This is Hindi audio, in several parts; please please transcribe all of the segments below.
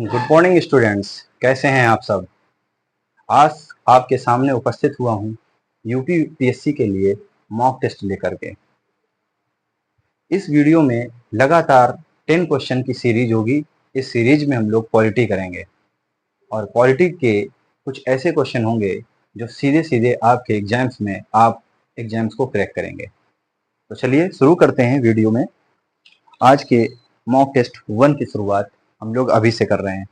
गुड मॉर्निंग स्टूडेंट्स, कैसे हैं आप सब। आज आपके सामने उपस्थित हुआ हूं यूपीपीएससी के लिए मॉक टेस्ट लेकर के। इस वीडियो में लगातार 10 क्वेश्चन की सीरीज होगी। इस सीरीज में हम लोग पॉलिटी करेंगे और पॉलिटी के कुछ ऐसे क्वेश्चन होंगे जो सीधे सीधे आपके एग्जाम्स में आप एग्जाम्स को क्रैक करेंगे। तो चलिए शुरू करते हैं वीडियो में। आज के मॉक टेस्ट 1 की शुरुआत हम लोग अभी से कर रहे हैं।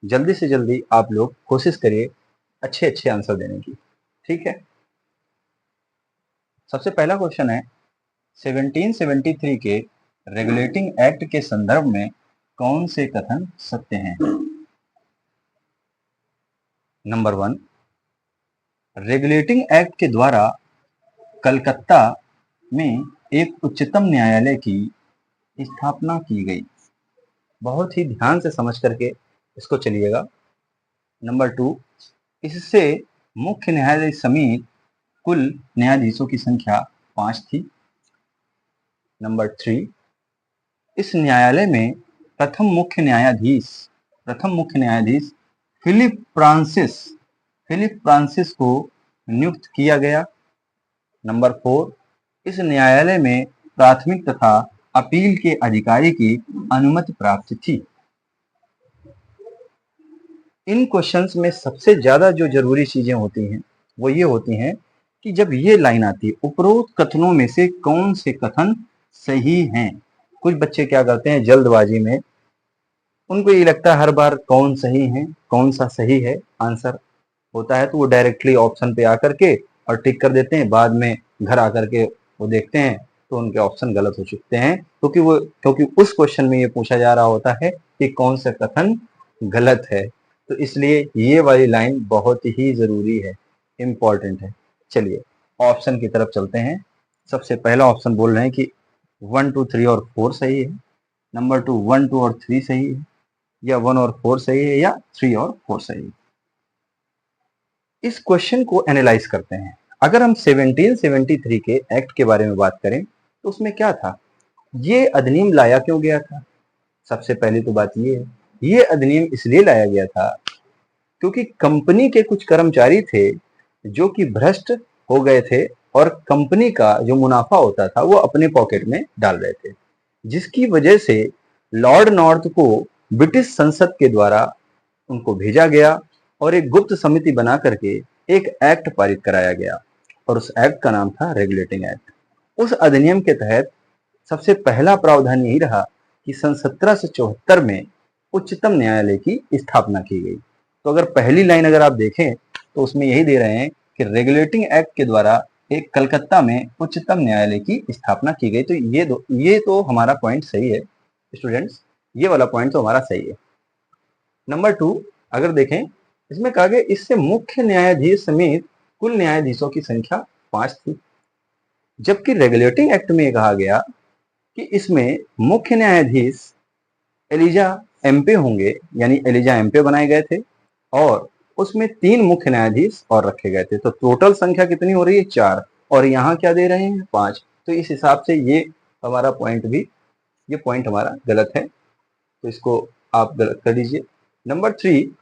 जल्दी से जल्दी आप लोग कोशिश करिए अच्छे अच्छे आंसर देने की, ठीक है। सबसे पहला क्वेश्चन है 1773 के रेगुलेटिंग एक्ट के संदर्भ में कौन से कथन सत्य हैं। नंबर 1, रेगुलेटिंग एक्ट के द्वारा कलकत्ता में एक उच्चतम न्यायालय की स्थापना की गई। बहुत ही ध्यान से समझ करके इसको चलिएगा। नंबर 2, इससे मुख्य न्यायालय समेत कुल न्यायाधीशों की संख्या 5 थी। नंबर 3, इस न्यायालय में प्रथम मुख्य न्यायाधीश फिलिप फ्रांसिस को नियुक्त किया गया। नंबर 4, इस न्यायालय में प्राथमिक तथा अपील के अधिकारी की अनुमति प्राप्त थी। इन क्वेश्चंस में सबसे ज्यादा जो जरूरी चीजें होती हैं वो ये होती हैं कि जब ये लाइन आती है, उपरोक्त कथनों में से कौन से कथन सही हैं। कुछ बच्चे क्या करते हैं, जल्दबाजी में उनको ये लगता है हर बार कौन सही है, कौन सा सही है आंसर होता है, तो वो डायरेक्टली ऑप्शन पे आकर के और टिक कर देते हैं। बाद में घर आकर के वो देखते हैं तो उनके ऑप्शन गलत हो चुकते हैं, क्योंकि उस क्वेश्चन में ये पूछा जा रहा होता है कि कौन सा कथन गलत है। तो इसलिए ये वाली लाइन बहुत ही जरूरी है, इंपॉर्टेंट है। चलिए ऑप्शन की तरफ चलते हैं। सबसे पहला ऑप्शन बोल रहे हैं कि 1, 2, 3 और 4 सही है। नंबर 2, 1, 2 और 3 सही है, या 1 और 4 सही है, या 3 और 4 सही है। इस क्वेश्चन को एनालाइज करते हैं। अगर हम 1773 के एक्ट के बारे में बात करें तो उसमें क्या था, ये अधिनियम लाया क्यों गया था। सबसे पहली तो बात ये है, ये अधिनियम इसलिए लाया गया था क्योंकि कंपनी के कुछ कर्मचारी थे जो कि भ्रष्ट हो गए थे और कंपनी का जो मुनाफा होता था वो अपने पॉकेट में डाल रहे थे, जिसकी वजह से लॉर्ड नॉर्थ को ब्रिटिश संसद के द्वारा उनको भेजा गया और एक गुप्त समिति बना करके एक एक्ट पारित कराया गया और उस एक्ट का नाम था रेगुलेटिंग एक्ट। उस अधिनियम के तहत सबसे पहला प्रावधान यही रहा कि सन 1774 में उच्चतम न्यायालय की स्थापना की गई। तो अगर पहली लाइन अगर आप देखें तो उसमें यही दे रहे हैं कि रेगुलेटिंग एक्ट के द्वारा एक कलकत्ता में उच्चतम न्यायालय की स्थापना की गई। तो ये तो हमारा पॉइंट सही है स्टूडेंट्स, ये वाला पॉइंट तो हमारा सही है। नंबर 2 अगर देखें, इसमें कहा गया इससे मुख्य न्यायाधीश समेत कुल न्यायाधीशों की संख्या 5 थी, जबकि रेगुलेटिंग एक्ट में कहा गया कि इसमें मुख्य न्यायाधीश एलिजा एम्पे होंगे, यानी एलिजा एम्पे बनाए गए थे और उसमें 3 मुख्य न्यायाधीश और रखे गए थे। तो टोटल संख्या कितनी हो रही है, 4, और यहाँ क्या दे रहे हैं, 5। तो इस हिसाब से ये हमारा पॉइंट भी, ये पॉइंट हमारा गलत है, तो इसको आप गलत कर दीजिए। नंबर 3,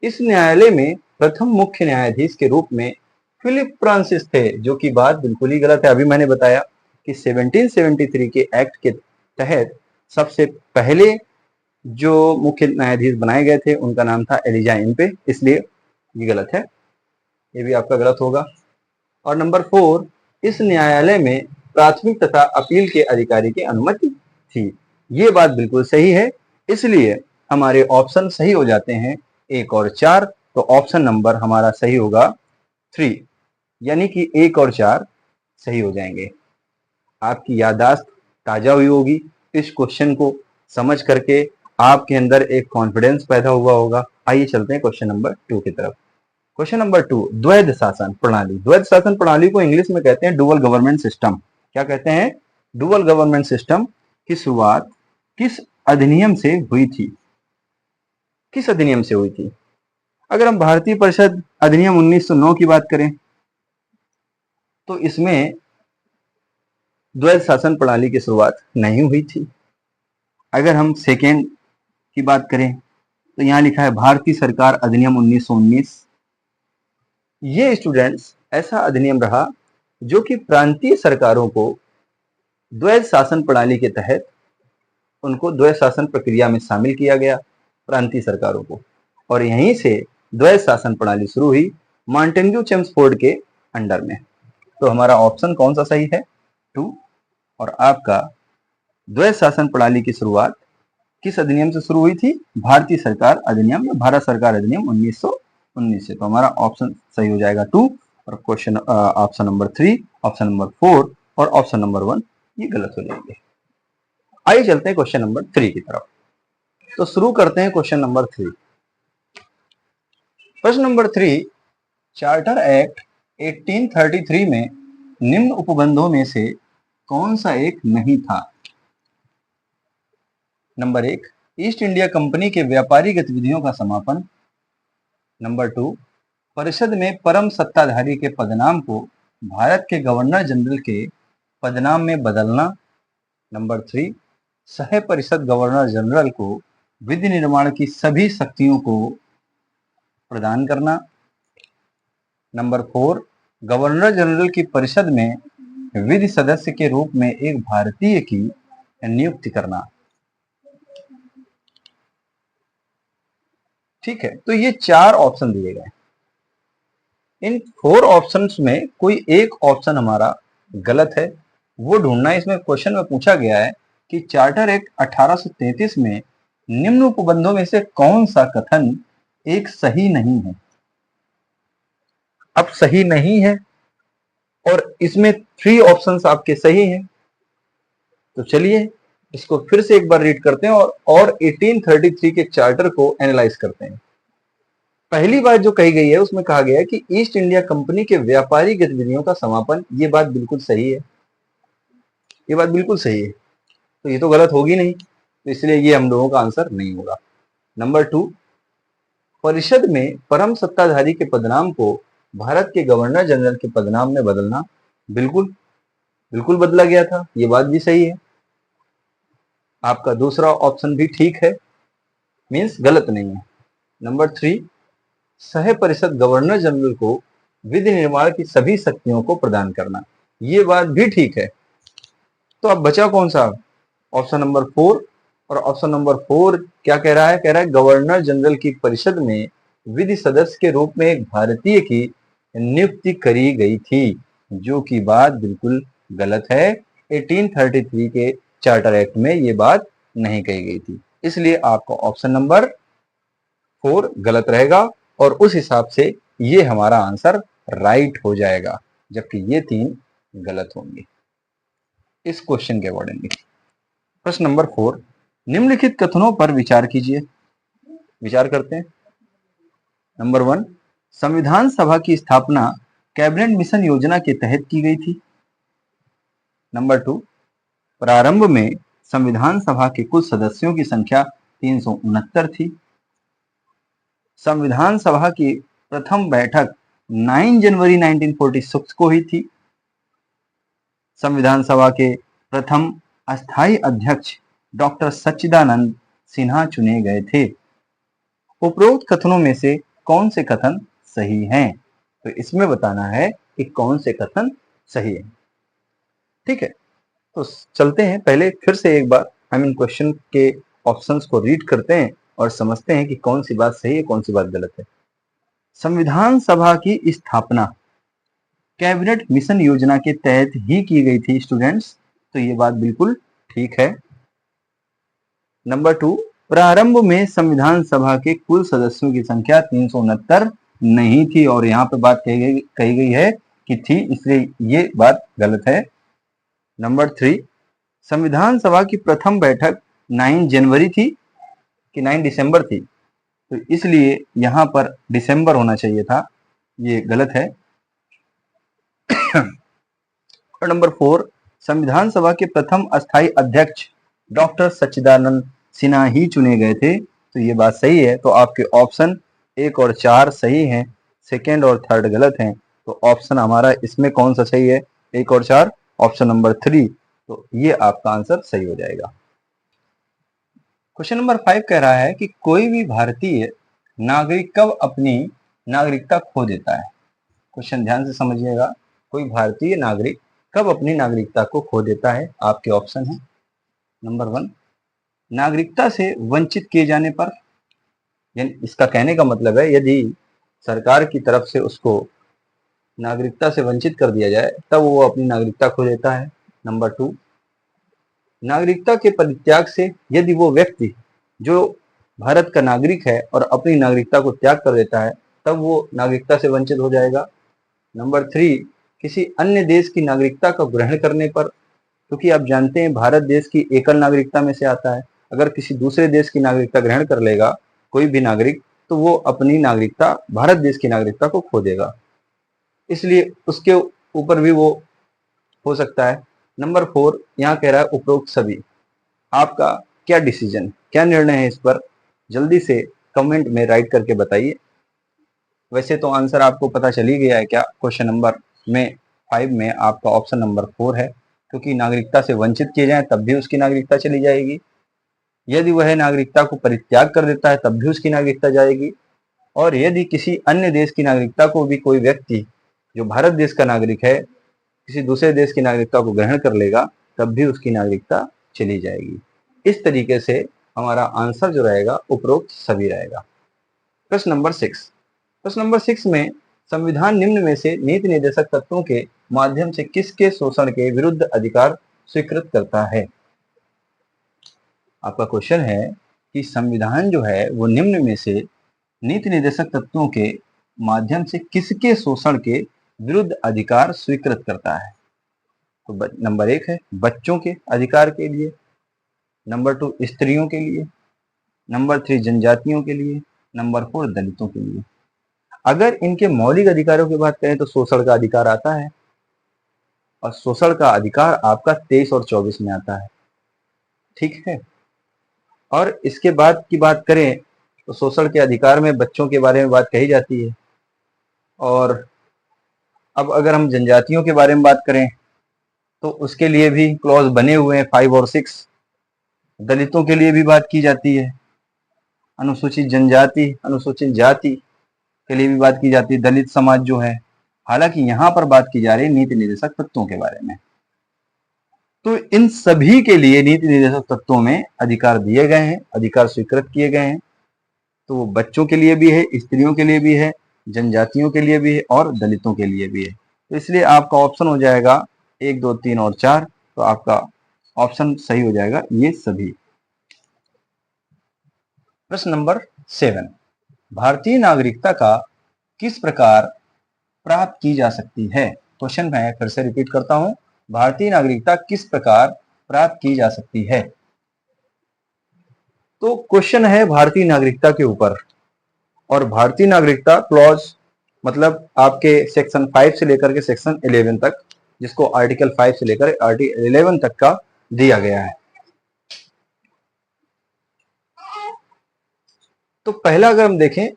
इस न्यायालय में प्रथम मुख्य न्यायाधीश के रूप में फिलिप फ्रांसिस थे, जो कि बात बिल्कुल ही गलत है। अभी मैंने बताया कि 1773 के एक्ट के तहत सबसे पहले जो मुख्य न्यायाधीश बनाए गए थे उनका नाम था एलिजा एम्पे, इसलिए ये गलत है, ये भी आपका गलत होगा। और नंबर 4, इस न्यायालय में प्राथमिक तथा अपील के अधिकारी की अनुमति थी, ये बात बिल्कुल सही है। इसलिए हमारे ऑप्शन सही हो जाते हैं 1 और 4। तो ऑप्शन नंबर हमारा सही होगा 3, यानी कि 1 और 4 सही हो जाएंगे। आपकी याददाश्त ताजा हुई होगी, इस क्वेश्चन को समझ करके आपके अंदर एक कॉन्फिडेंस पैदा हुआ होगा। आइए चलते हैं क्वेश्चन नंबर 2 की तरफ। क्वेश्चन नंबर 2, द्वैध शासन प्रणाली। द्वैध शासन प्रणाली को इंग्लिश में कहते हैं डुअल गवर्नमेंट सिस्टम। क्या कहते हैं, डुअल गवर्नमेंट सिस्टम की शुरुआत किस अधिनियम से हुई थी, किस अधिनियम से हुई थी। अगर हम भारतीय परिषद अधिनियम 1909 की बात करें तो इसमें द्वैध शासन प्रणाली की शुरुआत नहीं हुई थी। अगर हम सेकेंड की बात करें तो यहाँ लिखा है भारतीय सरकार अधिनियम 1919। ये स्टूडेंट्स ऐसा अधिनियम रहा जो कि प्रांतीय सरकारों को द्वैध शासन प्रणाली के तहत उनको द्वैध शासन प्रक्रिया में शामिल किया गया, प्रांतीय सरकारों को, और यहीं से द्वैध शासन प्रणाली शुरू हुई मॉन्टेग्यू चेम्सफोर्ड के अंडर में। तो हमारा ऑप्शन कौन सा सही है? 2। और आपका द्वैध शासन प्रणाली की शुरुआत किस अधिनियम से शुरू हुई थी? भारतीय सरकार अधिनियम या भारत सरकार अधिनियम 1919 से। तो हमारा ऑप्शन सही हो जाएगा 2, और question option number 3, option number 4 और ऑप्शन नंबर 1 ये गलत हो जाएंगे। आइए चलते हैं क्वेश्चन नंबर 3 की तरफ। तो शुरू करते हैं क्वेश्चन नंबर 3। प्रश्न नंबर 3, चार्टर एक्ट 1833 में निम्न उपबंधों में से कौन सा एक नहीं था? नंबर 1, ईस्ट इंडिया कंपनी के व्यापारी गतिविधियों का समापन। नंबर 2, परिषद में परम सत्ताधारी के पदनाम को भारत के गवर्नर जनरल के पदनाम में बदलना। नंबर 3, सह परिषद गवर्नर जनरल को विधि निर्माण की सभी शक्तियों को प्रदान करना। नंबर 4, गवर्नर जनरल की परिषद में विधि सदस्य के रूप में एक भारतीय की नियुक्ति करना। ठीक है, तो ये 4 ऑप्शन दिए गए। इन 4 ऑप्शंस में कोई एक ऑप्शन हमारा गलत है, वो ढूंढना है। इसमें क्वेश्चन में पूछा गया है कि चार्टर एक्ट 1833 में निम्न उपबंधों में से कौन सा कथन एक सही नहीं है। अब सही नहीं है और इसमें 3 ऑप्शंस आपके सही हैं, तो चलिए इसको फिर से एक बार रीड करते हैं और 1833 के चार्टर को एनालाइज करते हैं। पहली बात जो कही गई है उसमें कहा गया है कि ईस्ट इंडिया कंपनी के व्यापारी गतिविधियों का समापन। ये बात बिल्कुल सही है, ये बात बिल्कुल सही है, तो ये तो गलत होगी नहीं, तो इसलिए ये हम लोगों का आंसर नहीं होगा। नंबर 2, परिषद में परम सत्ताधारी के पदनाम को भारत के गवर्नर जनरल के पदनाम में बदलना, बिल्कुल बिल्कुल बदला गया था, ये बात भी सही है। आपका दूसरा ऑप्शन भी ठीक है, मीन्स गलत नहीं है। नंबर 3, सह परिषद गवर्नर जनरल को विधि निर्माण की सभी शक्तियों को प्रदान करना, ये बात भी ठीक है। तो अब बचा कौन सा? ऑप्शन नंबर 4, और ऑप्शन नंबर 4 क्या कह रहा है? कह रहा है गवर्नर जनरल की परिषद में विधि सदस्य के रूप में एक भारतीय की नियुक्ति करी गई थी, जो कि बात बिल्कुल गलत है। 1833 के चार्टर एक्ट में ये बात नहीं कही गई थी, इसलिए आपका ऑप्शन नंबर 4 गलत रहेगा और उस हिसाब से ये हमारा आंसर राइट हो जाएगा, जबकि ये 3 गलत होंगे इस क्वेश्चन के अकॉर्डिंग। प्रश्न नंबर 4, निम्नलिखित कथनों पर विचार कीजिए। विचार करते हैं। नंबर 1, संविधान सभा की स्थापना कैबिनेट मिशन योजना के तहत की गई थी। नंबर 2, प्रारंभ में संविधान सभा के कुल सदस्यों की संख्या 369 थी। संविधान सभा की प्रथम बैठक 9 जनवरी 1946 को हुई थी। संविधान सभा के प्रथम अस्थायी अध्यक्ष डॉक्टर सच्चिदानंद सिन्हा चुने गए थे। उपरोक्त कथनों में से कौन से कथन सही हैं? तो इसमें बताना है कि कौन से कथन सही है। ठीक है, तो चलते हैं, पहले फिर से एक बार हम इन क्वेश्चन के ऑप्शंस को रीड करते हैं और समझते हैं कि कौन सी बात सही है, कौन सी बात गलत है। संविधान सभा की स्थापना कैबिनेट मिशन योजना के तहत ही की गई थी स्टूडेंट्स, तो ये बात बिल्कुल ठीक है। नंबर 2, प्रारंभ में संविधान सभा के कुल सदस्यों की संख्या 369 नहीं थी, और यहाँ पे बात कही गई है कि थी, इसलिए ये बात गलत है। नंबर 3, संविधान सभा की प्रथम बैठक 9 जनवरी थी कि 9 दिसंबर थी, तो इसलिए यहाँ पर दिसंबर होना चाहिए था, ये गलत है। और नंबर 4, संविधान सभा के प्रथम अस्थायी अध्यक्ष डॉक्टर सच्चिदानंद सिन्हा ही चुने गए थे, तो ये बात सही है। तो आपके ऑप्शन 1 और 4 सही हैं, सेकेंड और थर्ड गलत हैं। तो ऑप्शन हमारा इसमें कौन सा सही है? 1 और 4, ऑप्शन नंबर 3, तो ये आपका आंसर सही हो जाएगा। क्वेश्चन नंबर 5 कह रहा है कि कोई भी भारतीय नागरिक कब अपनी नागरिकता खो देता है। क्वेश्चन ध्यान से समझिएगा, कोई भारतीय नागरिक कब अपनी नागरिकता को खो देता है। आपके ऑप्शन है, नंबर 1 नागरिकता से वंचित किए जाने पर, यानी इसका कहने का मतलब है यदि सरकार की तरफ से उसको नागरिकता से वंचित कर दिया जाए तब वो अपनी नागरिकता खो देता है। नंबर 2 नागरिकता के परित्याग से, यदि वो व्यक्ति जो भारत का नागरिक है और अपनी नागरिकता को त्याग कर देता है तब वो नागरिकता से वंचित हो जाएगा। नंबर 3 किसी अन्य देश की नागरिकता का ग्रहण करने पर, क्योंकि आप जानते हैं भारत देश की एकल नागरिकता में से आता है। अगर किसी दूसरे देश की नागरिकता ग्रहण कर लेगा कोई भी नागरिक तो वो अपनी नागरिकता, भारत देश की नागरिकता को खो देगा, इसलिए उसके ऊपर भी वो हो सकता है। नंबर 4 यहाँ कह रहा है उपरोक्त सभी। आपका क्या डिसीजन, क्या निर्णय है इस पर, जल्दी से कमेंट में राइट करके बताइए। वैसे तो आंसर आपको पता चल ही गया है क्या। क्वेश्चन नंबर 5 में आपका ऑप्शन नंबर 4 है, क्योंकि नागरिकता से वंचित किए जाए तब भी उसकी नागरिकता चली जाएगी, यदि वह नागरिकता को परित्याग कर देता है तब भी उसकी नागरिकता जाएगी, और यदि किसी अन्य देश की नागरिकता को भी कोई व्यक्ति जो भारत देश का नागरिक है किसी दूसरे देश की नागरिकता को ग्रहण कर लेगा तब भी उसकी नागरिकता चली जाएगी। इस तरीके से हमारा आंसर जो रहेगा उपरोक्त सभी रहेगा। प्रश्न नंबर 6, प्रश्न नंबर 6 में संविधान निम्न में से नीति निर्देशक तत्वों के माध्यम से किसके शोषण के विरुद्ध अधिकार स्वीकृत करता है। आपका क्वेश्चन है कि संविधान जो है वो निम्न में से नीति निर्देशक तत्वों के माध्यम से किसके शोषण के विरुद्ध अधिकार स्वीकृत करता है। तो नंबर 1 है बच्चों के अधिकार के लिए, नंबर 2 स्त्रियों के लिए, नंबर 3 जनजातियों के लिए, नंबर 4 दलितों के लिए। अगर इनके मौलिक अधिकारों की बात करें तो शोषण का अधिकार आता है, और शोषण का अधिकार आपका 23 और 24 में आता है, ठीक है। और इसके बाद की बात करें तो शोषण के अधिकार में बच्चों के बारे में बात कही जाती है। और अब अगर हम जनजातियों के बारे में बात करें तो उसके लिए भी क्लॉज बने हुए हैं 5 और 6। दलितों के लिए भी बात की जाती है, अनुसूचित जनजाति, अनुसूचित जाति के लिए भी बात की जाती है, दलित समाज जो है। हालांकि यहाँ पर बात की जा रही है नीति निर्देशक तत्वों के बारे में। तो इन सभी के लिए नीति निर्देशक तत्वों में अधिकार दिए गए हैं, अधिकार स्वीकृत किए गए हैं। तो वो बच्चों के लिए भी है, स्त्रियों के लिए भी है, जनजातियों के लिए भी है और दलितों के लिए भी है। तो इसलिए आपका ऑप्शन हो जाएगा 1, 2, 3 और 4। तो आपका ऑप्शन सही हो जाएगा ये सभी। प्रश्न नंबर 7, भारतीय नागरिकता का किस प्रकार प्राप्त की जा सकती है। क्वेश्चन मैं फिर से रिपीट करता हूं, भारतीय नागरिकता किस प्रकार प्राप्त की जा सकती है। तो क्वेश्चन है भारतीय नागरिकता के ऊपर, और भारतीय नागरिकता क्लॉज मतलब आपके सेक्शन 5 से लेकर के सेक्शन 11 तक, जिसको आर्टिकल 5 से लेकर आर्टिकल 11 तक का दिया गया है। तो पहला अगर हम देखें,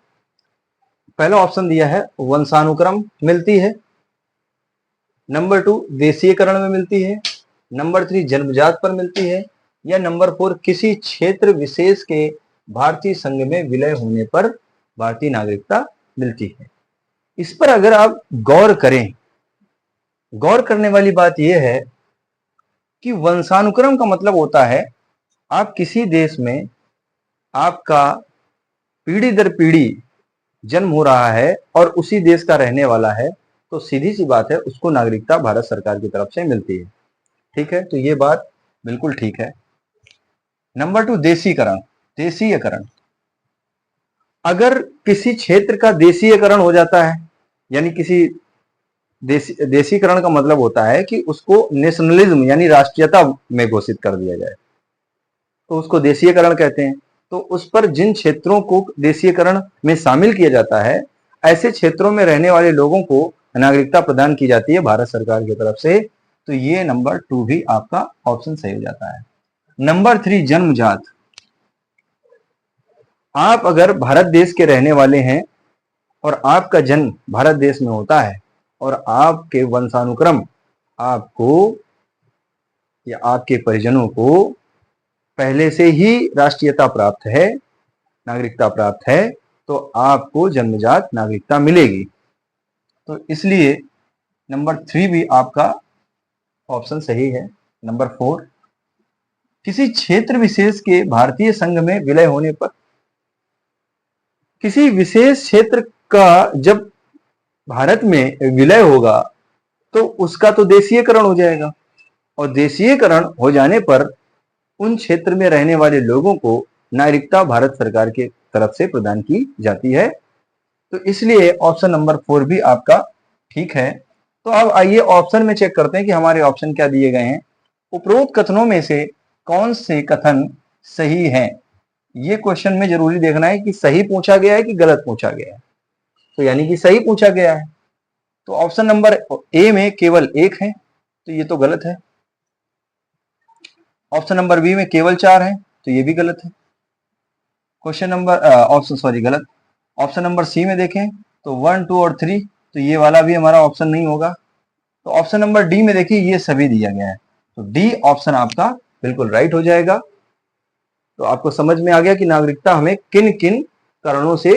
पहला ऑप्शन दिया है वंशानुक्रम मिलती है, नंबर 2 देशीयकरण में मिलती है, नंबर 3 जन्मजात पर मिलती है, या नंबर 4 किसी क्षेत्र विशेष के भारतीय संघ में विलय होने पर भारतीय नागरिकता मिलती है। इस पर अगर आप गौर करें, गौर करने वाली बात यह है कि वंशानुक्रम का मतलब होता है आप किसी देश में आपका पीढ़ी दर पीढ़ी जन्म हो रहा है और उसी देश का रहने वाला है, तो सीधी सी बात है उसको नागरिकता भारत सरकार की तरफ से मिलती है, ठीक है। तो ये बात बिल्कुल ठीक है। नंबर 2 देशीकरण, देशीयकरण, अगर किसी क्षेत्र का देशीयकरण हो जाता है, यानी किसी देशीकरण का मतलब होता है कि उसको नेशनलिज्म यानी राष्ट्रीयता में घोषित कर दिया जाए, तो उसको देशीयकरण कहते हैं। तो उस पर जिन क्षेत्रों को देशीयकरण में शामिल किया जाता है, ऐसे क्षेत्रों में रहने वाले लोगों को नागरिकता प्रदान की जाती है भारत सरकार की तरफ से। तो ये नंबर 2 भी आपका ऑप्शन सही हो जाता है। नंबर 3 जन्मजात, आप अगर भारत देश के रहने वाले हैं और आपका जन्म भारत देश में होता है और आपके वंशानुक्रम आपको या आपके परिजनों को पहले से ही राष्ट्रीयता प्राप्त है, नागरिकता प्राप्त है, तो आपको जन्मजात नागरिकता मिलेगी। तो इसलिए नंबर 3 भी आपका ऑप्शन सही है। नंबर 4, किसी क्षेत्र विशेष के भारतीय संघ में विलय होने पर, किसी विशेष क्षेत्र का जब भारत में विलय होगा तो उसका तो देशीयकरण हो जाएगा, और देशीयकरण हो जाने पर उन क्षेत्र में रहने वाले लोगों को नागरिकता भारत सरकार के तरफ से प्रदान की जाती है। तो इसलिए ऑप्शन नंबर 4 भी आपका ठीक है। तो अब आइए ऑप्शन में चेक करते हैं कि हमारे ऑप्शन क्या दिए गए हैं। उपरोक्त कथनों में से कौन से कथन सही हैं? ये क्वेश्चन में जरूरी देखना है कि सही पूछा गया है कि गलत पूछा गया है। तो यानी कि सही पूछा गया है, तो ऑप्शन नंबर ए में केवल 1 है, तो ये तो गलत है। ऑप्शन नंबर बी में केवल 4 है, तो ये भी गलत है। क्वेश्चन नंबर गलत। ऑप्शन नंबर सी में देखें तो 1, 2 और 3, तो ये वाला भी हमारा ऑप्शन नहीं होगा। तो ऑप्शन नंबर डी में देखिए ये सभी दिया गया है, तो डी ऑप्शन आपका बिल्कुल राइट हो जाएगा। तो आपको समझ में आ गया कि नागरिकता हमें किन किन कारणों से,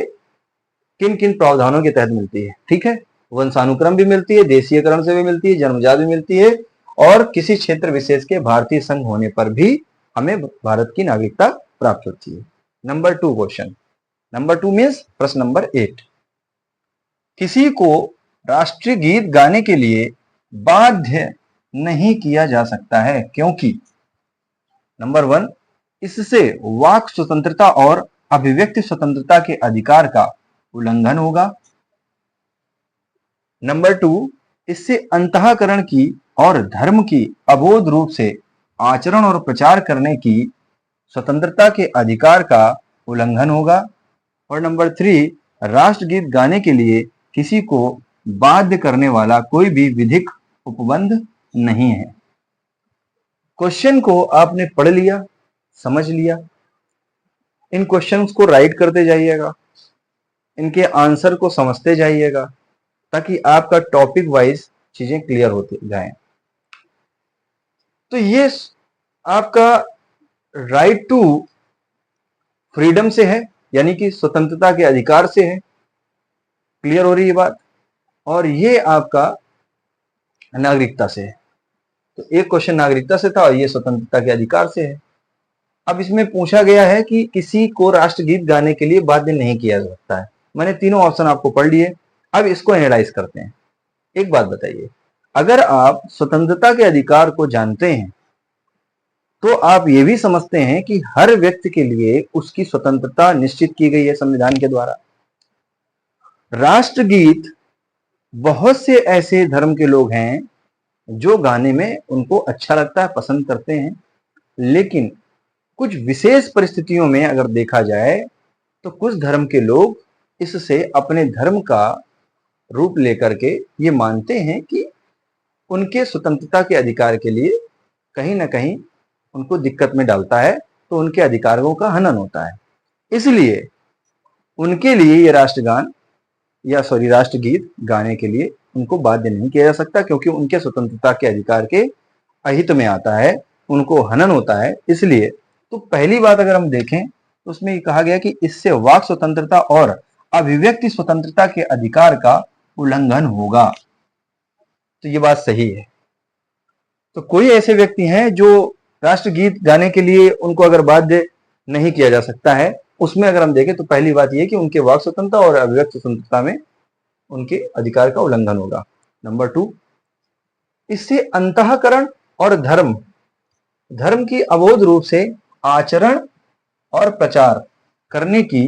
किन किन प्रावधानों के तहत मिलती है। ठीक है, वंशानुक्रम भी मिलती है, देशीयकरण से भी मिलती है, जन्मजात भी मिलती है, और किसी क्षेत्र विशेष के भारतीय संघ होने पर भी हमें भारत की नागरिकता प्राप्त होती है। नंबर 2 क्वेश्चन, नंबर 2 मीन्स प्रश्न नंबर 8, किसी को राष्ट्रीय गीत गाने के लिए बाध्य नहीं किया जा सकता है क्योंकि नंबर 1, इससे वाक स्वतंत्रता और अभिव्यक्ति स्वतंत्रता के अधिकार का उल्लंघन होगा। नंबर 2, इससे अंतःकरण की और धर्म की अबोध रूप से आचरण और प्रचार करने की स्वतंत्रता के अधिकार का उल्लंघन होगा। और नंबर 3, राष्ट्रगीत गाने के लिए किसी को बाध्य करने वाला कोई भी विधिक उपबंध नहीं है। क्वेश्चन को आपने पढ़ लिया, समझ लिया, इन क्वेश्चंस को राइट करते जाइएगा, इनके आंसर को समझते जाइएगा, ताकि आपका टॉपिक वाइज चीजें क्लियर होती जाएं। तो ये आपका राइट टू फ्रीडम से है, यानी कि स्वतंत्रता के अधिकार से है। क्लियर हो रही है बात? और ये आपका नागरिकता से है। तो एक क्वेश्चन नागरिकता से था और ये स्वतंत्रता के अधिकार से है। अब इसमें पूछा गया है कि किसी को राष्ट्रगीत गाने के लिए बाध्य नहीं किया जा सकता है। मैंने तीनों ऑप्शन आपको पढ़ लिए, अब इसको एनालाइज करते हैं। एक बात बताइए, अगर आप स्वतंत्रता के अधिकार को जानते हैं तो आप ये भी समझते हैं कि हर व्यक्ति के लिए उसकी स्वतंत्रता निश्चित की गई है संविधान के द्वारा। राष्ट्रगीत बहुत से ऐसे धर्म के लोग हैं जो गाने में उनको अच्छा लगता है, पसंद करते हैं, लेकिन कुछ विशेष परिस्थितियों में अगर देखा जाए तो कुछ धर्म के लोग इससे अपने धर्म का रूप लेकर के ये मानते हैं कि उनके स्वतंत्रता के अधिकार के लिए कहीं ना कहीं उनको दिक्कत में डालता है, तो उनके अधिकारों का हनन होता है। इसलिए उनके लिए ये राष्ट्रगीत गाने के लिए उनको बाध्य नहीं किया जा सकता, क्योंकि उनके स्वतंत्रता के अधिकार के अहित में आता है, उनको हनन होता है। इसलिए तो पहली बात अगर हम देखें तो उसमें कहा गया कि इससे वाक स्वतंत्रता और अभिव्यक्ति स्वतंत्रता के अधिकार का उल्लंघन होगा, तो ये बात सही है। तो कोई ऐसे व्यक्ति हैं जो राष्ट्रगीत गाने के लिए उनको अगर बाध्य नहीं किया जा सकता है, उसमें अगर हम देखें तो पहली बात यह कि उनके वाक स्वतंत्रता और अभिव्यक्ति स्वतंत्रता में उनके अधिकार का उल्लंघन होगा। नंबर 2, इससे अंतःकरण और धर्म की अबोध रूप से आचरण और प्रचार करने की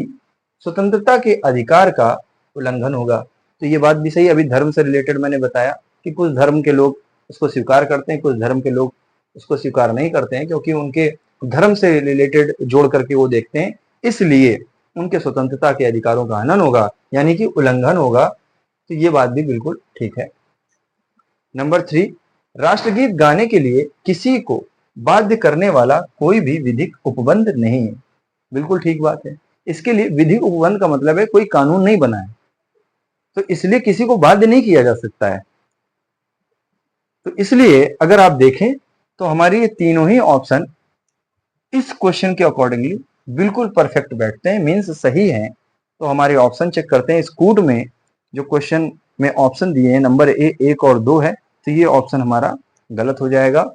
स्वतंत्रता के अधिकार का उल्लंघन होगा। तो ये बात भी सही। अभी धर्म से रिलेटेड मैंने बताया कि कुछ धर्म के लोग उसको स्वीकार करते हैं, कुछ धर्म के लोग उसको स्वीकार नहीं करते हैं, क्योंकि उनके धर्म से रिलेटेड जोड़ करके वो देखते हैं, इसलिए उनके स्वतंत्रता के अधिकारों का हनन होगा, यानी कि उल्लंघन होगा। तो ये बात भी बिल्कुल ठीक है। नंबर 3, राष्ट्रगीत गाने के लिए किसी को बाध्य करने वाला कोई भी विधिक उपबंध नहीं है। बिल्कुल ठीक बात है। इसके लिए विधिक उपबंध का मतलब है कोई कानून नहीं बना है, तो इसलिए किसी को बाध्य नहीं किया जा सकता है। तो इसलिए अगर आप देखें तो हमारी ये तीनों ही ऑप्शन इस क्वेश्चन के अकॉर्डिंगली बिल्कुल परफेक्ट बैठते हैं, मीन्स सही है। तो हमारे ऑप्शन चेक करते हैं। इस कूट में जो क्वेश्चन में ऑप्शन दिए हैं नंबर ए, 1 और 2 है, तो ये ऑप्शन हमारा गलत हो जाएगा।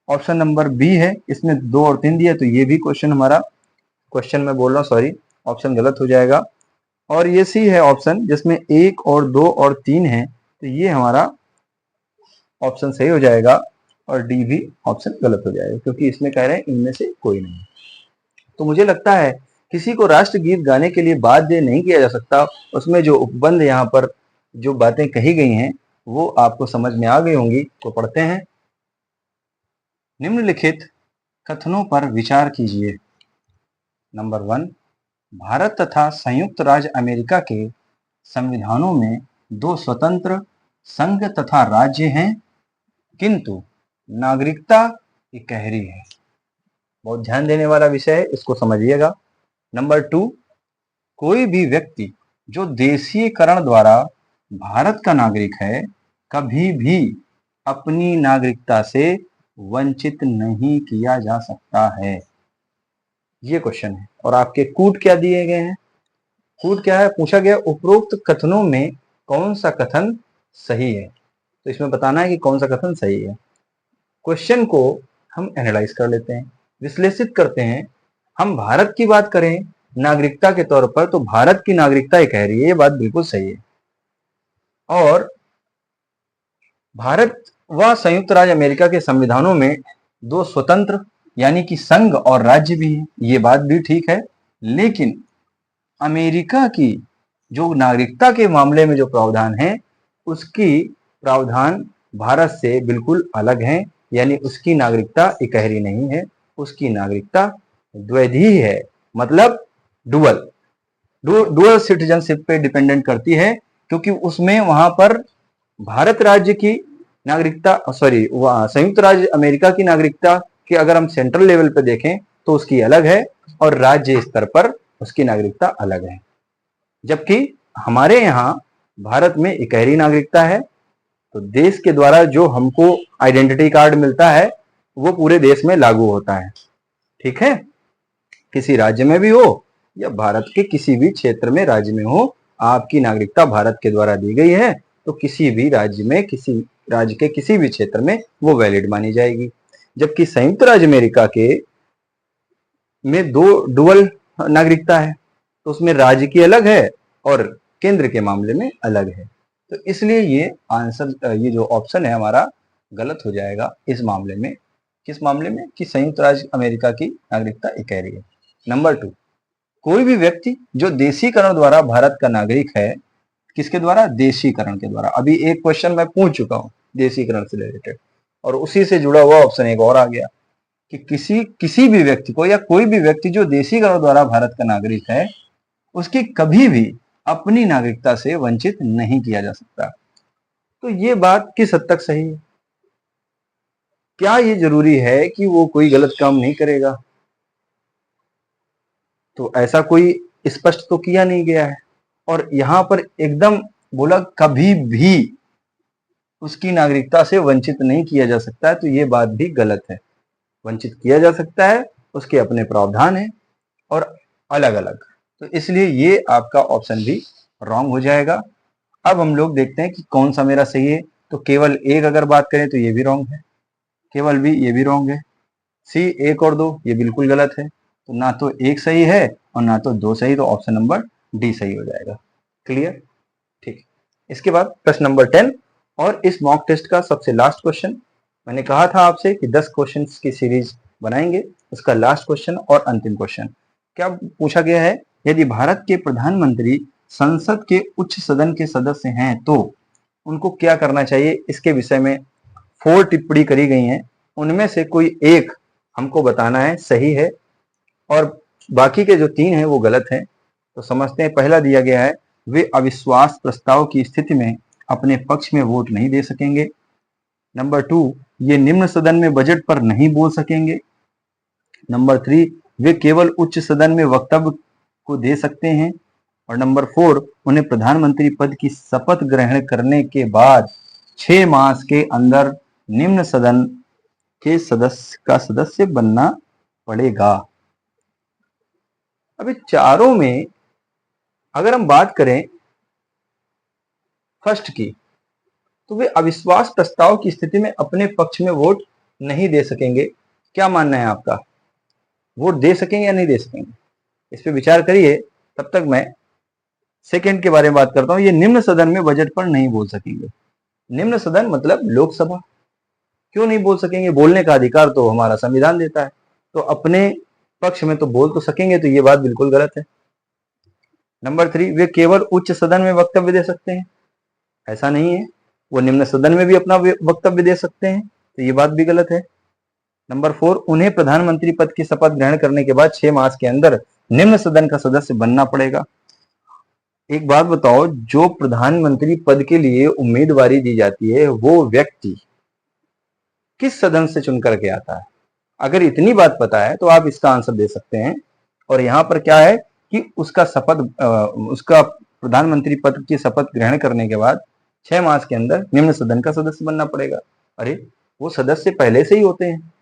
ऑप्शन नंबर बी है, इसमें 2 और 3 दिया, तो ये भी क्वेश्चन हमारा, क्वेश्चन में बोल रहा हूँ सॉरी, ऑप्शन गलत हो जाएगा। और ये सी है ऑप्शन जिसमें 1 और 2 और 3 है, तो ये हमारा ऑप्शन सही हो जाएगा। और डी भी ऑप्शन गलत हो जाएगा, क्योंकि इसमें कह रहे हैं इनमें से कोई नहीं। तो मुझे लगता है किसी को राष्ट्रगीत गाने के लिए बाध्य नहीं किया जा सकता। उसमें जो उपबंध यहाँ पर जो बातें कही गई हैं वो आपको समझ में आ गई होंगी। तो पढ़ते हैं। निम्नलिखित कथनों पर विचार कीजिए। नंबर 1, भारत तथा संयुक्त राज्य अमेरिका के संविधानों में 2 स्वतंत्र संघ तथा राज्य हैं, किंतु नागरिकता इकहरी है। बहुत ध्यान देने वाला विषय है, इसको समझिएगा। नंबर 2, कोई भी व्यक्ति जो देशीयकरण द्वारा भारत का नागरिक है, कभी भी अपनी नागरिकता से वंचित नहीं किया जा सकता है। ये क्वेश्चन है। और आपके कूट क्या दिए गए हैं? कूट क्या है? पूछा गया उपरोक्त कथनों में कौन सा कथन सही है। तो इसमें बताना है कि कौन सा कथन सही है। क्वेश्चन को हम एनालाइज कर लेते हैं, विश्लेषित करते हैं। हम भारत की बात करें नागरिकता के तौर पर, तो भारत की नागरिकता ही कह रही है, ये बात बिल्कुल सही है। और भारत व संयुक्त राज्य अमेरिका के संविधानों में 2 स्वतंत्र यानी कि संघ और राज्य भी है, ये बात भी ठीक है। लेकिन अमेरिका की जो नागरिकता के मामले में जो प्रावधान है, उसकी प्रावधान भारत से बिल्कुल अलग है, यानी उसकी नागरिकता इकहरी नहीं है, उसकी नागरिकता द्वैधी है, मतलब डुअल सिटीजनशिप पे डिपेंडेंट करती है, क्योंकि उसमें वहां पर भारत राज्य की नागरिकता, सॉरी संयुक्त राज्य अमेरिका की नागरिकता के अगर हम सेंट्रल लेवल पे देखें तो उसकी अलग है, और राज्य स्तर पर उसकी नागरिकता अलग है। जबकि हमारे यहाँ भारत में इकहरी नागरिकता है। तो देश के द्वारा जो हमको आइडेंटिटी कार्ड मिलता है वो पूरे देश में लागू होता है, ठीक है। किसी राज्य में भी हो या भारत के किसी भी क्षेत्र में राज्य में हो, आपकी नागरिकता भारत के द्वारा दी गई है, तो किसी भी राज्य में, किसी राज्य के किसी भी क्षेत्र में वो वैलिड मानी जाएगी। जबकि संयुक्त राज्य अमेरिका के में 2 डुअल नागरिकता है, तो उसमें राज्य की अलग है और केंद्र के मामले में अलग है। तो इसलिए ये आंसर, ये जो ऑप्शन है हमारा गलत हो जाएगा इस मामले में। किस मामले में? कि संयुक्त राज्य अमेरिका की नागरिकता इकहरी है। नंबर 2, कोई भी व्यक्ति जो देशीकरण द्वारा भारत का नागरिक है, किसके द्वारा? देशीकरण के द्वारा। अभी एक क्वेश्चन मैं पूछ चुका हूं देशीकरण से रिलेटेड, और उसी से जुड़ा हुआ ऑप्शन एक और आ गया कि किसी भी व्यक्ति को या कोई भी व्यक्ति जो देशीकरण द्वारा भारत का नागरिक है, उसकी कभी भी अपनी नागरिकता से वंचित नहीं किया जा सकता। तो ये बात किस हद तक सही है? क्या ये जरूरी है कि वो कोई गलत काम नहीं करेगा? तो ऐसा कोई स्पष्ट तो किया नहीं गया है, और यहां पर एकदम बोला कभी भी उसकी नागरिकता से वंचित नहीं किया जा सकता है, तो ये बात भी गलत है। वंचित किया जा सकता है, उसके अपने प्रावधान है और अलग अलग। तो इसलिए ये आपका ऑप्शन भी रॉन्ग हो जाएगा। अब हम लोग देखते हैं कि कौन सा मेरा सही है। तो केवल एक अगर बात करें तो ये भी रॉन्ग है, केवल बी ये भी रॉन्ग है, सी 1 और 2 ये बिल्कुल गलत है। तो ना तो एक सही है और ना तो 2 सही, तो ऑप्शन नंबर डी सही हो जाएगा। क्लियर? ठीक। इसके बाद प्रश्न नंबर 10 और इस मॉक टेस्ट का सबसे लास्ट क्वेश्चन। मैंने कहा था आपसे कि 10 क्वेश्चंस की सीरीज बनाएंगे, उसका लास्ट क्वेश्चन और अंतिम क्वेश्चन क्या पूछा गया है? यदि भारत के प्रधानमंत्री संसद के उच्च सदन के सदस्य हैं तो उनको क्या करना चाहिए, इसके विषय में 4 टिप्पणी करी गई हैं। उनमें से कोई एक हमको बताना है सही है, और बाकी के जो 3 हैं वो गलत हैं। तो समझते हैं। पहला दिया गया है, वे अविश्वास प्रस्ताव की स्थिति में अपने पक्ष में वोट नहीं दे सकेंगे। नंबर 2, ये निम्न सदन में बजट पर नहीं बोल सकेंगे। नंबर 3, वे केवल उच्च सदन में वक्तव्य को दे सकते हैं। और नंबर 4, उन्हें प्रधानमंत्री पद की शपथ ग्रहण करने के बाद 6 मास के अंदर निम्न सदन के सदस्य बनना पड़ेगा। अभी चारों में अगर हम बात करें फर्स्ट की, तो वे अविश्वास प्रस्ताव की स्थिति में अपने पक्ष में वोट नहीं दे सकेंगे। क्या मानना है आपका? वोट दे सकेंगे या नहीं दे सकेंगे? इस पे विचार करिए। तब तक मैं सेकंड के बारे में बात करता हूं। ये निम्न सदन में बजट पर नहीं बोल सकेंगे। निम्न सदन मतलब लोकसभा। क्यों नहीं बोल सकेंगे? बोलने का अधिकार तो हमारा संविधान देता है, तो अपने पक्ष में तो बोल तो सकेंगे, तो ये बात बिल्कुल गलत है। नंबर 3, वे केवल उच्च सदन में वक्तव्य दे सकते हैं। ऐसा नहीं है, वो निम्न सदन में भी अपना वक्तव्य दे सकते हैं, तो ये बात भी गलत है। नंबर 4, उन्हें प्रधानमंत्री पद की शपथ ग्रहण करने के बाद 6 मास के अंदर निम्न सदन का सदस्य बनना पड़ेगा। एक बात बताओ, जो प्रधानमंत्री पद के लिए उम्मीदवारी दी जाती है वो व्यक्ति किस सदन से चुन करके आता है? अगर इतनी बात पता है तो आप इसका आंसर दे सकते हैं। और यहाँ पर क्या है कि उसका प्रधानमंत्री पद की शपथ ग्रहण करने के बाद 6 मास के अंदर निम्न सदन का सदस्य बनना पड़ेगा। अरे वो सदस्य पहले से ही होते हैं,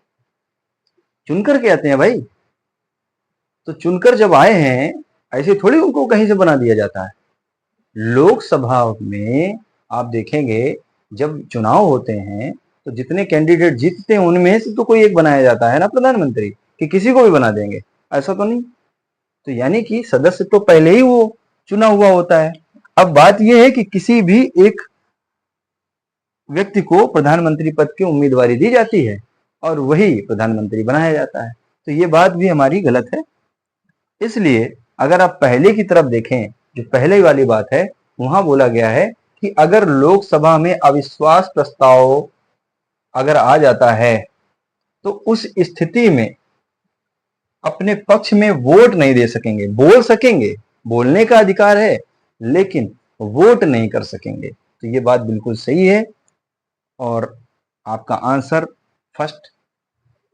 चुनकर के आते हैं भाई। तो चुनकर जब आए हैं, ऐसे थोड़ी उनको कहीं से बना दिया जाता है। लोकसभा में आप देखेंगे जब चुनाव होते हैं तो जितने कैंडिडेट जीतते हैं उनमें से तो कोई एक बनाया जाता है ना प्रधानमंत्री, कि किसी को भी बना देंगे, ऐसा तो नहीं। तो यानी कि सदस्य तो पहले ही वो चुना हुआ होता है। अब बात यह है कि किसी भी एक व्यक्ति को प्रधानमंत्री पद की उम्मीदवारी दी जाती है और वही प्रधानमंत्री बनाया जाता है, तो ये बात भी हमारी गलत है। इसलिए अगर आप पहले की तरफ देखें, जो पहले वाली बात है, वहां बोला गया है कि अगर लोकसभा में अविश्वास प्रस्ताव अगर आ जाता है तो उस स्थिति में अपने पक्ष में वोट नहीं दे सकेंगे। बोल सकेंगे, बोलने का अधिकार है, लेकिन वोट नहीं कर सकेंगे। तो ये बात बिल्कुल सही है और आपका आंसर फर्स्ट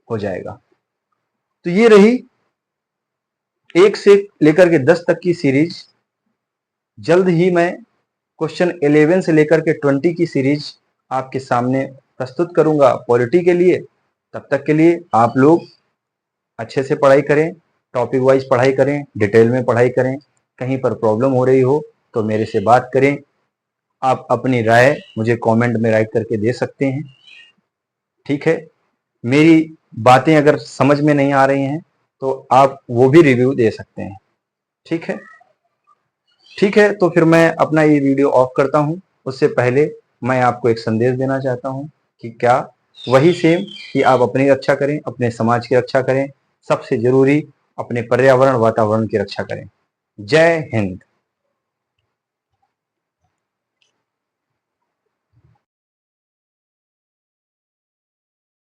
हो जाएगा। तो ये रही 1 से लेकर के 10 तक की सीरीज। जल्द ही मैं क्वेश्चन 11 से लेकर के 20 की सीरीज आपके सामने प्रस्तुत करूंगा पॉलिटी के लिए। तब तक के लिए आप लोग अच्छे से पढ़ाई करें, टॉपिक वाइज पढ़ाई करें, डिटेल में पढ़ाई करें। कहीं पर प्रॉब्लम हो रही हो तो मेरे से बात करें। आप अपनी राय मुझे कमेंट में राइट करके दे सकते हैं, ठीक है। मेरी बातें अगर समझ में नहीं आ रही हैं तो आप वो भी रिव्यू दे सकते हैं, ठीक है। ठीक है, तो फिर मैं अपना ये वीडियो ऑफ करता हूँ। उससे पहले मैं आपको एक संदेश देना चाहता हूँ कि क्या वही सेम कि आप अपनी रक्षा करें, अपने समाज की रक्षा करें, सबसे जरूरी अपने पर्यावरण वातावरण की रक्षा करें। जय हिंद।